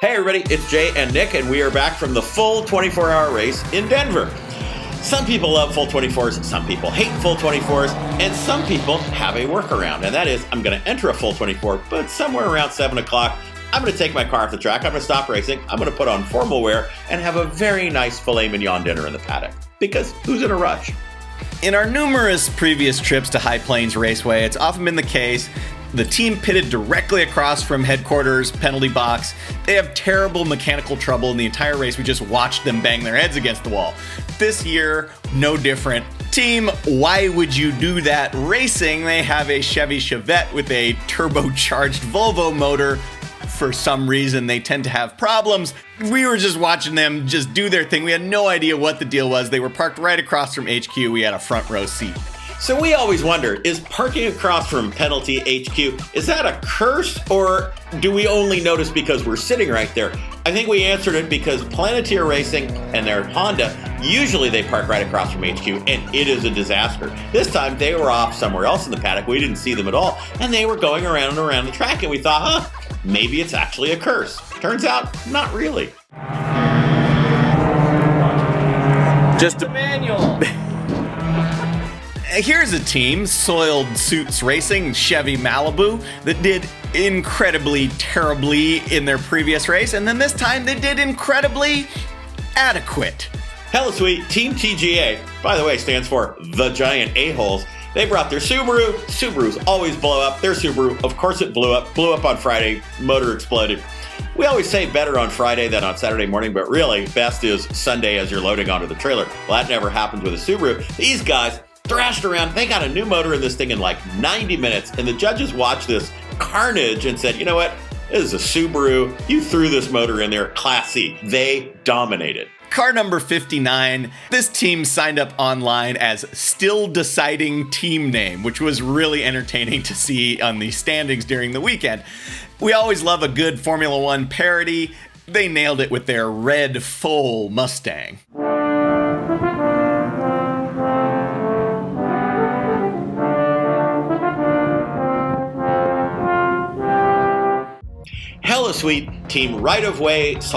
Hey everybody, it's Jay and Nick, and we are back from the full 24-hour race in Denver. Some people love full 24s, some people hate full 24s, and some people have a workaround, and that is I'm going to enter a full 24, but somewhere around 7 o'clock, I'm going to take my car off the track, I'm going to stop racing, I'm going to put on formal wear, and have a very nice filet mignon dinner in the paddock. Because who's in a rush? In our numerous previous trips to High Plains Raceway, it's often been the case the team pitted directly across from headquarters, penalty box. They have terrible mechanical trouble in the entire race. We just watched them bang their heads against the wall. This year, no different. Team, why would you do that racing? They have a Chevy Chevette with a turbocharged Volvo motor. For some reason, they tend to have problems. We were just watching them just do their thing. We had no idea what the deal was. They were parked right across from HQ. We had a front row seat. So we always wonder, is parking across from Penalty HQ, is that a curse, or do we only notice because we're sitting right there? I think we answered it because Planeteer Racing and their Honda, usually they park right across from HQ, and it is a disaster. This time, they were off somewhere else in the paddock. We didn't see them at all, and they were going around and around the track, and we thought, maybe it's actually a curse. Turns out, not really. Just a manual. Here's a team, Soiled Suits Racing, Chevy Malibu, that did incredibly terribly in their previous race, and then this time they did incredibly adequate. Hella sweet, Team TGA, by the way, stands for The Giant A-Holes. They brought their Subaru. Subarus always blow up. Their Subaru, of course it blew up on Friday, motor exploded. We always say better on Friday than on Saturday morning, but really, best is Sunday as you're loading onto the trailer. Well, that never happens with a Subaru. These guys thrashed around. They got a new motor in this thing in like 90 minutes, and the judges watched this carnage and said, you know what? This is a Subaru. You threw this motor in there. Class C. They dominated. Car number 59, this team signed up online as Still Deciding Team Name, which was really entertaining to see on the standings during the weekend. We always love a good Formula One parody. They nailed it with their red full Mustang. Hella sweet, Team Right of Way /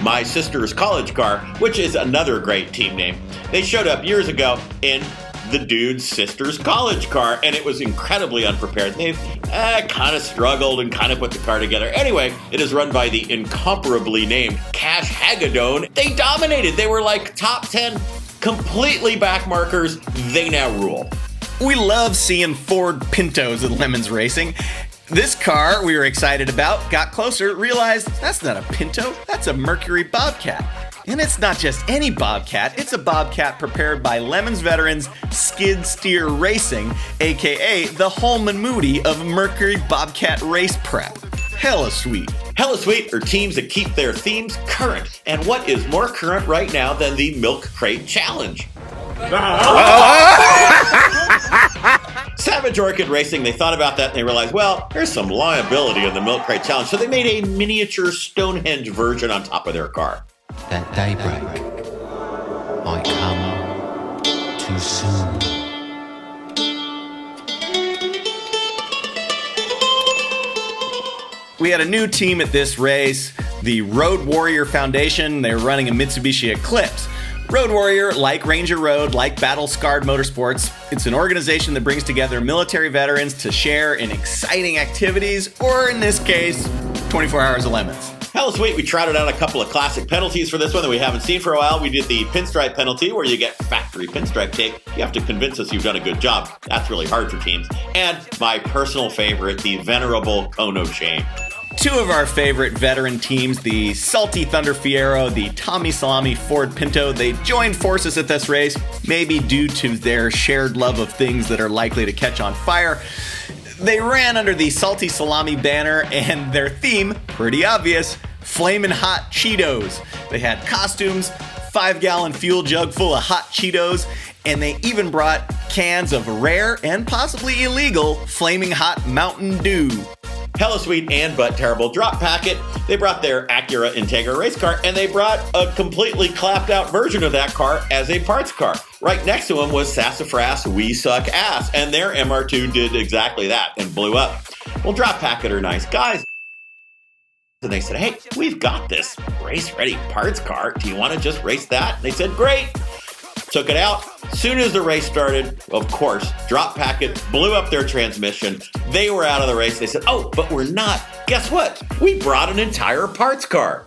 My Sister's College Car, which is another great team name. They showed up years ago in the dude's sister's college car, and it was incredibly unprepared. They've kind of struggled and kind of put the car together. Anyway, it is run by the incomparably named Cash Hagadone. They dominated. They were like top 10, completely backmarkers. They now rule. We love seeing Ford Pintos at Lemons Racing. This car we were excited about, got closer, realized that's not a Pinto, that's a Mercury Bobcat. And it's not just any Bobcat, it's a Bobcat prepared by Lemons veterans Skid Steer Racing, aka the Holman Moody of Mercury Bobcat Race Prep. Hella sweet. Hella sweet are teams that keep their themes current. And what is more current right now than the Milk Crate Challenge? Savage Orchid Racing, they thought about that and they realized, well, there's some liability in the Milk Crate Challenge, so they made a miniature Stonehenge version on top of their car. That daybreak might come too soon. We had a new team at this race, the Road Warrior Foundation. They're running a Mitsubishi Eclipse. Road Warrior, like Ranger Road, like Battle Scarred Motorsports, it's an organization that brings together military veterans to share in exciting activities, or in this case, 24 hours of lemons. Hella sweet, we trotted out a couple of classic penalties for this one that we haven't seen for a while. We did the pinstripe penalty where you get factory pinstripe tape. You have to convince us you've done a good job. That's really hard for teams. And my personal favorite, the venerable Cone of Shame. Two of our favorite veteran teams, the Salty Thunder Fiero, the Tommy Salami Ford Pinto, they joined forces at this race, maybe due to their shared love of things that are likely to catch on fire. They ran under the Salty Salami banner, and their theme, pretty obvious, Flamin' Hot Cheetos. They had costumes, 5-gallon fuel jug full of hot Cheetos, and they even brought cans of rare and possibly illegal Flaming Hot Mountain Dew. Hella sweet and but terrible drop packet. They brought their Acura Integra race car, and they brought a completely clapped out version of that car as a parts car. Right next to them was Sassafras We Suck Ass, and their MR2 did exactly that and blew up. Well, drop packet are nice guys. And they said, hey, we've got this race-ready parts car. Do you want to just race that? And they said, great. Took it out. Soon as the race started, of course, drop packet, blew up their transmission. They were out of the race. They said, oh, but we're not. Guess what? We brought an entire parts car.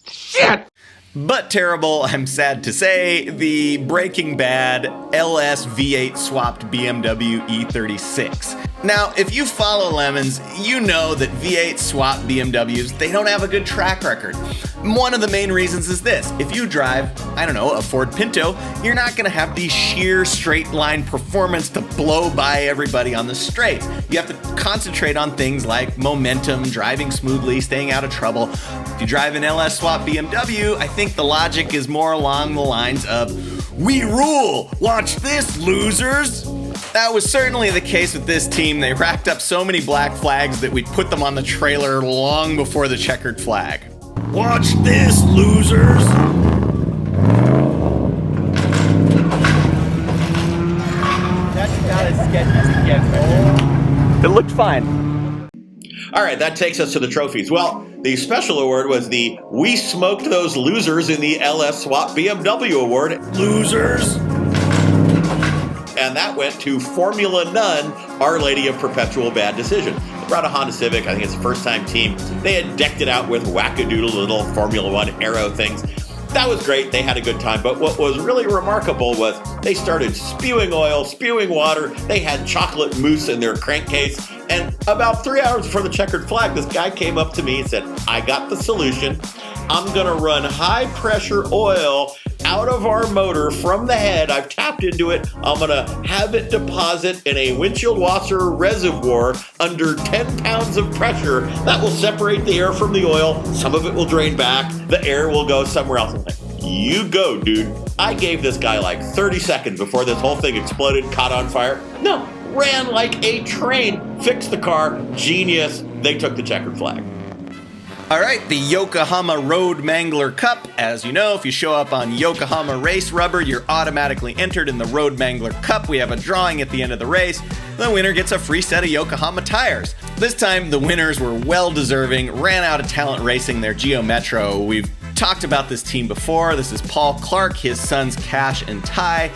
Shit! But terrible, I'm sad to say, the Breaking Bad LS V8 swapped BMW E36. Now, if you follow Lemons, you know that V8 swap BMWs, they don't have a good track record. One of the main reasons is this: if you drive, a Ford Pinto, you're not going to have the sheer straight line performance to blow by everybody on the straights. You have to concentrate on things like momentum, driving smoothly, staying out of trouble. If you drive an LS swap BMW, I think the logic is more along the lines of, we rule! Watch this, losers! That was certainly the case with this team. They racked up so many black flags that we'd put them on the trailer long before the checkered flag. Watch this, losers! That's not as sketchy as it gets. It looked fine. All right, that takes us to the trophies. Well, the special award was the We Smoked Those Losers in the LS Swap BMW Award. Losers! And that went to Formula None, Our Lady of Perpetual Bad Decision. They brought a Honda Civic. I think it's a first-time team. They had decked it out with wackadoodle little Formula One aero things. That was great. They had a good time. But what was really remarkable was they started spewing oil, spewing water. They had chocolate mousse in their crankcase. And about 3 hours before the checkered flag, this guy came up to me and said, I got the solution. I'm going to run high-pressure oil out of our motor from the head. I've tapped into it. I'm going to have it deposit in a windshield washer reservoir under 10 pounds of pressure. That will separate the air from the oil. Some of it will drain back. The air will go somewhere else. I'm like, you go, dude. I gave this guy like 30 seconds before this whole thing exploded, caught on fire. No, ran like a train, fixed the car. Genius. They took the checkered flag. All right, the Yokohama Road Mangler Cup. As you know, if you show up on Yokohama Race Rubber, you're automatically entered in the Road Mangler Cup. We have a drawing at the end of the race. The winner gets a free set of Yokohama tires. This time, the winners were well-deserving, ran out of talent racing their Geo Metro. We've talked about this team before. This is Paul Clark, his sons Cash and Ty.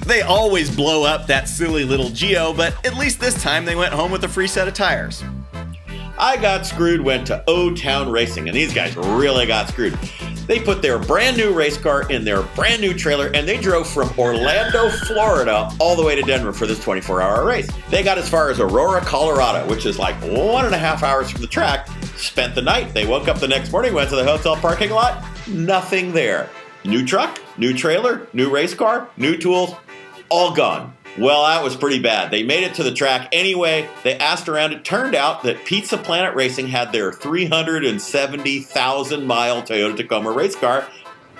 They always blow up that silly little Geo, but at least this time they went home with a free set of tires. I Got Screwed went to O-Town Racing, and these guys really got screwed. They put their brand new race car in their brand new trailer, and they drove from Orlando, Florida, all the way to Denver for this 24-hour race. They got as far as Aurora, Colorado, which is like 1.5 hours from the track, spent the night. They woke up the next morning, went to the hotel parking lot, nothing there. New truck, new trailer, new race car, new tools, all gone. Well, that was pretty bad. They made it to the track anyway. They asked around. It turned out that Pizza Planet Racing had their 370,000-mile Toyota Tacoma race car,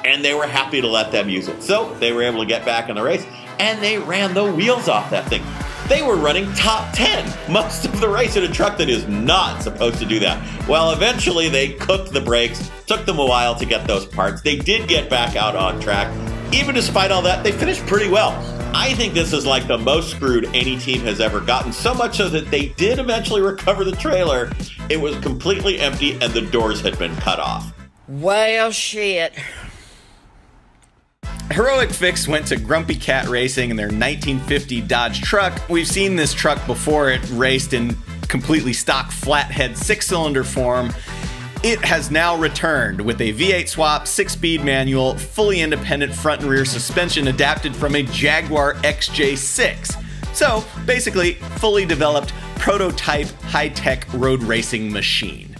and they were happy to let them use it. So they were able to get back in the race, and they ran the wheels off that thing. They were running top 10 most of the race in a truck that is not supposed to do that. Well, eventually they cooked the brakes. Took them a while to get those parts. They did get back out on track. Even despite all that, they finished pretty well. I think this is like the most screwed any team has ever gotten, so much so that they did eventually recover the trailer. It was completely empty and the doors had been cut off. Well, shit. Heroic Fix went to Grumpy Cat Racing in their 1950 Dodge truck. We've seen this truck before. It raced in completely stock flathead 6-cylinder form. It has now returned with a V8 swap, 6-speed manual, fully independent front and rear suspension adapted from a Jaguar XJ6. So, basically, fully developed, prototype, high-tech road racing machine.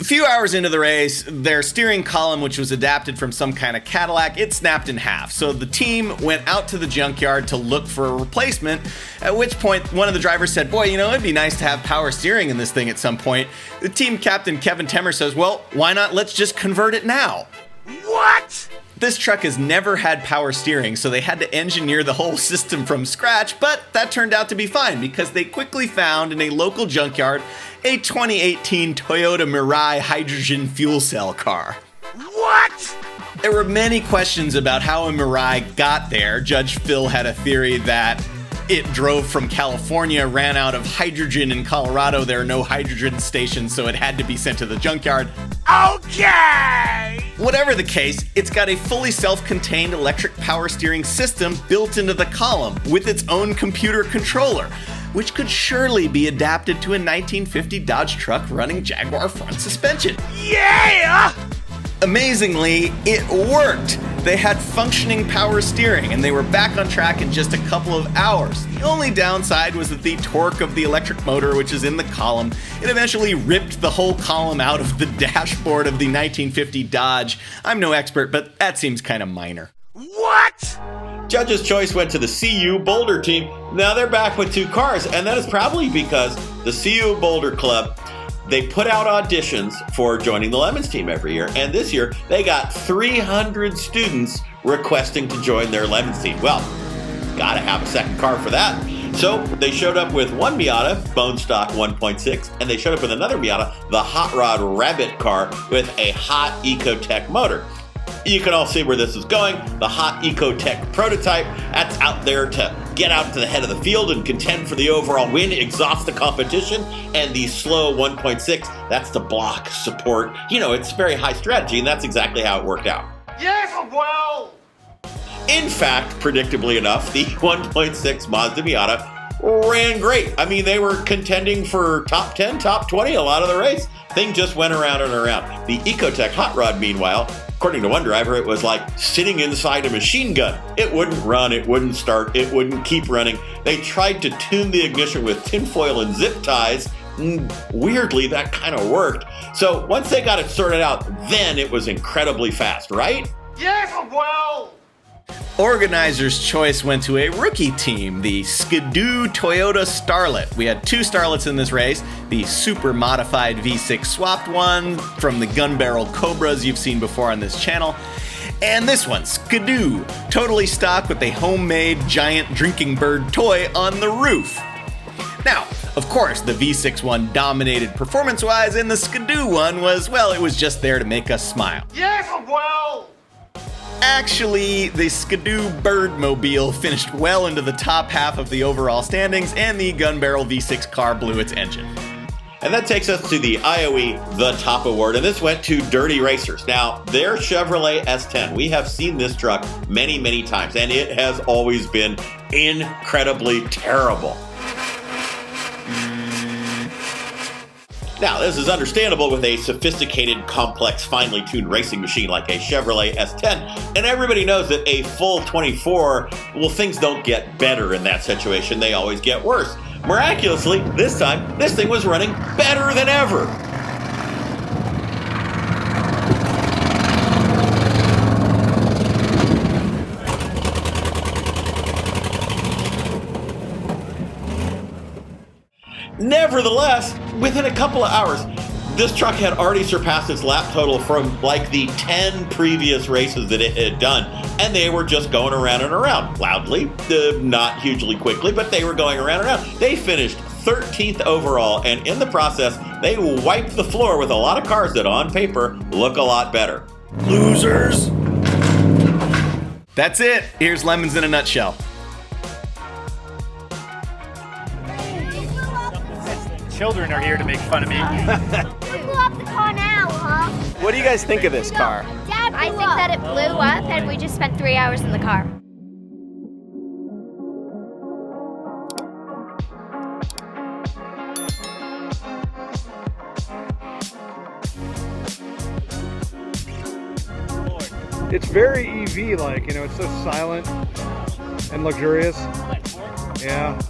A few hours into the race, their steering column, which was adapted from some kind of Cadillac, it snapped in half. So the team went out to the junkyard to look for a replacement, at which point one of the drivers said, boy, it'd be nice to have power steering in this thing at some point. The team captain, Kevin Temmer, says, well, why not let's just convert it now? What? This truck has never had power steering, so they had to engineer the whole system from scratch, but that turned out to be fine because they quickly found in a local junkyard a 2018 Toyota Mirai hydrogen fuel cell car. What? There were many questions about how a Mirai got there. Judge Phil had a theory that it drove from California, ran out of hydrogen in Colorado. There are no hydrogen stations, so it had to be sent to the junkyard. Okay! Whatever the case, it's got a fully self-contained electric power steering system built into the column with its own computer controller, which could surely be adapted to a 1950 Dodge truck running Jaguar front suspension. Yeah! Amazingly, it worked. They had functioning power steering, and they were back on track in just a couple of hours. The only downside was that the torque of the electric motor, which is in the column, it eventually ripped the whole column out of the dashboard of the 1950 Dodge. I'm no expert, but that seems kind of minor. What? Judge's choice went to the CU Boulder team. Now they're back with 2 cars, and that is probably because the CU Boulder Club, they put out auditions for joining the Lemons team every year, and this year they got 300 students requesting to join their Lemons team. Well, gotta have a second car for that. So they showed up with one Miata, bone stock 1.6, and they showed up with another Miata, the Hot Rod Rabbit car with a Hot Ecotech motor. You can all see where this is going. The Hot Ecotech prototype, that's out there to get out to the head of the field and contend for the overall win, exhaust the competition. And the slow 1.6, that's to block, support. You know, it's very high strategy, and that's exactly how it worked out. Yes, well! In fact, predictably enough, the 1.6 Mazda Miata ran great. I mean, they were contending for top 10, top 20 a lot of the race. Thing just went around and around. The Ecotech Hot Rod, meanwhile, according to one driver, it was like sitting inside a machine gun. It wouldn't run, it wouldn't start, it wouldn't keep running. They tried to tune the ignition with tinfoil and zip ties. Weirdly, that kind of worked. So once they got it sorted out, then it was incredibly fast, right? Yes, well! Organizers' choice went to a rookie team, the Skidoo Toyota Starlet. We had 2 Starlets in this race, the super modified V6 swapped one from the gun barrel Cobras you've seen before on this channel, and this one, Skidoo, totally stock with a homemade giant drinking bird toy on the roof. Now, of course, the V6 one dominated performance-wise, and the Skidoo one was, well, it was just there to make us smile. Yes, well! Actually, the Skidoo birdmobile finished well into the top half of the overall standings, and the gun barrel V6 car blew its engine. And that takes us to the IOE The Top Award, and this went to Dirty Racers. Now, their Chevrolet S10, we have seen this truck many, many times, and it has always been incredibly terrible. Now, this is understandable with a sophisticated, complex, finely tuned racing machine like a Chevrolet S10, and everybody knows that a full 24, well, things don't get better in that situation, they always get worse. Miraculously, this time, this thing was running better than ever. Nevertheless, within a couple of hours, this truck had already surpassed its lap total from like the 10 previous races that it had done, and they were just going around and around, loudly, not hugely quickly, but they were going around and around. They finished 13th overall, and in the process, they wiped the floor with a lot of cars that on paper look a lot better. Losers! That's it. Here's Lemons in a nutshell. Children are here to make fun of me. You blew up the car now, huh? What do you guys think of this car? Dad, I think that it blew up and we just spent 3 hours in the car. It's very EV-like, you know, it's so silent and luxurious. Yeah.